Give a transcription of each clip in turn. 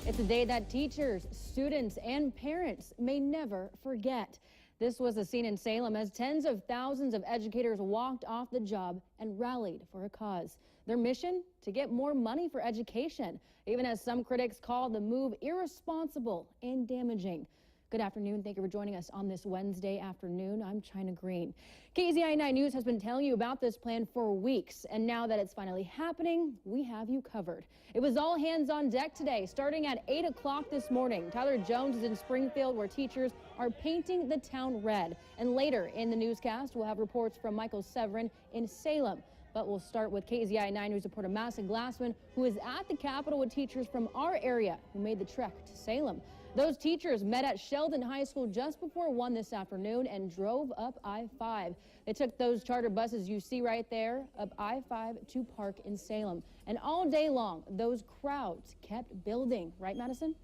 It's a day that teachers, students, and parents may never forget. This was a scene in Salem as tens of thousands of educators walked off the job and rallied for a cause. Their mission? To get more money for education, even as some critics call the move irresponsible and damaging. Good afternoon. Thank you for joining us on this Wednesday afternoon. I'm China Green. KZI 9 News has been telling you about this plan for weeks, and now that it's finally happening, we have you covered. It was all hands on deck today, starting at 8 o'clock this morning. Tyler Jones is in Springfield, where teachers are painting the town red. And later in the newscast, we'll have reports from Michael Severin in Salem. But we'll start with KZI 9 News reporter Madison Glassman, who is at the Capitol with teachers from our area who made the trek to Salem. Those teachers met at Sheldon High School just before 1 this afternoon and drove up I-5. They took those charter buses you see right there up I-5 to park in Salem. And all day long, those crowds kept building. Right, Madison?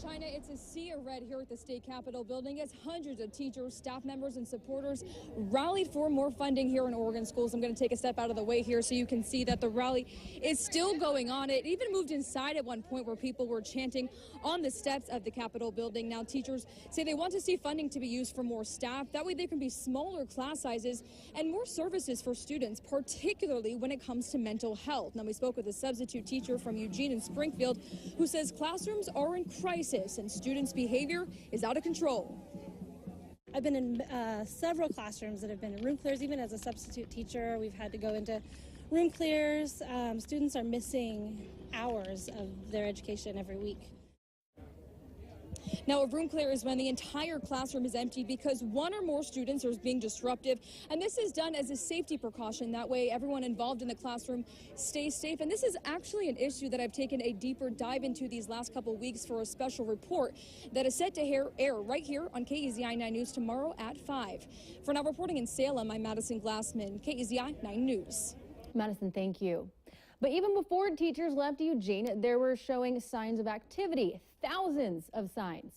China, it's a sea of red here at the state capitol building as hundreds of teachers, staff members, and supporters rallied for more funding here in Oregon schools. I'm going to take a step out of the way here so you can see that the rally is still going on. It even moved inside at one point where people were chanting on the steps of the capitol building. Now, teachers say they want to see funding to be used for more staff. That way there can be smaller class sizes and more services for students, particularly when it comes to mental health. Now, we spoke with a substitute teacher from Eugene and Springfield who says classrooms are in crisis and students' behavior is out of control. I've been in several classrooms that have been in room clears. Even as a substitute teacher, we've had to go into room clears. Students are missing hours of their education every week. Now, a room clear is when the entire classroom is empty because one or more students are being disruptive, and this is done as a safety precaution. That way, everyone involved in the classroom stays safe. And this is actually an issue that I've taken a deeper dive into these last couple weeks for a special report that is set to air right here on KEZI 9 News tomorrow at 5. For now, reporting in Salem, I'm Madison Glassman, KEZI 9 News. Madison, thank you. But even before teachers left Eugene, there were showing signs of activity, thousands of signs.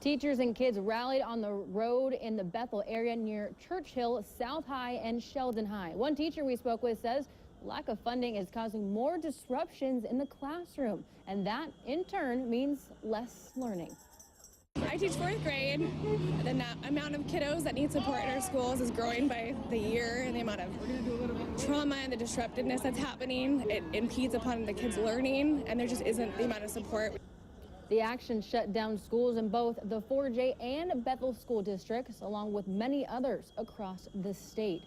Teachers and kids rallied on the road in the Bethel area near Churchill, South High, and Sheldon High. One teacher we spoke with says lack of funding is causing more disruptions in the classroom, and that in turn means less learning. I teach 4th grade. The amount of kiddos that need support in our schools is growing by the year, and the amount of trauma and the disruptiveness that's happening, it impedes upon the kids' learning, and there just isn't the amount of support. The action shut down schools in both the 4J and Bethel school districts, along with many others across the state.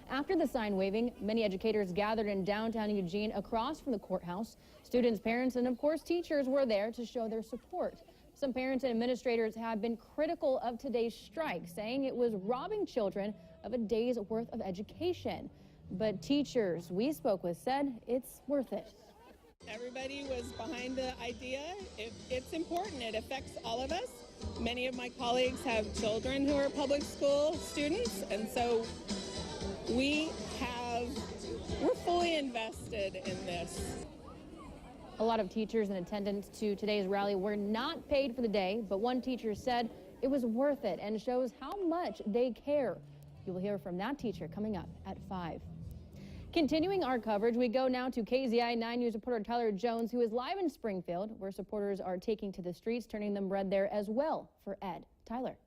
After the sign waving, many educators gathered in downtown Eugene across from the courthouse. Students, parents, and of course teachers were there to show their support. Some parents and administrators have been critical of today's strike, saying it was robbing children of a day's worth of education. But teachers we spoke with said it's worth it. Everybody was behind the idea. It's important. It affects all of us. Many of my colleagues have children who are public school students, and so we're fully invested in this. A lot of teachers in attendance to today's rally were not paid for the day, but one teacher said it was worth it and shows how much they care. You will hear from that teacher coming up at 5. Continuing our coverage, we go now to KZI 9 News reporter Tyler Jones, who is live in Springfield, where supporters are taking to the streets, turning them red there as well for Ed. Tyler.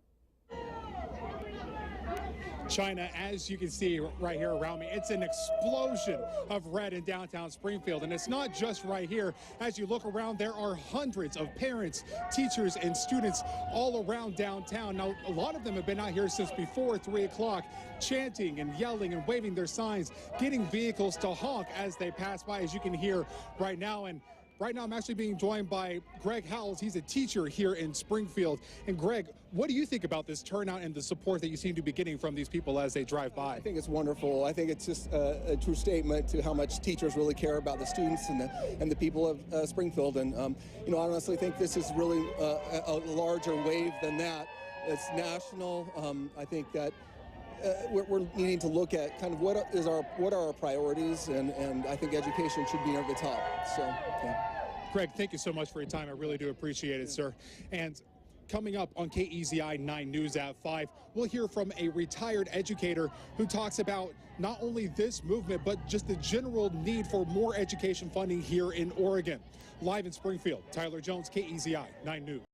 China, as you can see right here around me, it's an explosion of red in downtown Springfield. And it's not just right here. As you look around, there are hundreds of parents, teachers, and students all around downtown. Now, a lot of them have been out here since before 3 o'clock, chanting and yelling and waving their signs, getting vehicles to honk as they pass by, as you can hear right now. And right now, I'm actually being joined by Greg Howells. He's a teacher here in Springfield. And Greg, what do you think about this turnout and the support that you seem to be getting from these people as they drive by? I think it's wonderful. I think it's just a true statement to how much teachers really care about the students and the people of Springfield. And, I honestly think this is really a larger wave than that. It's national. I think that we're needing to look at kind of what are our priorities, and I think education should be near the top. So, yeah. Greg, thank you so much for your time. I really do appreciate it, sir. And Coming up on KEZI 9 News at 5, we'll hear from a retired educator who talks about not only this movement, but just the general need for more education funding here in Oregon. Live in Springfield, Tyler Jones, KEZI 9 News.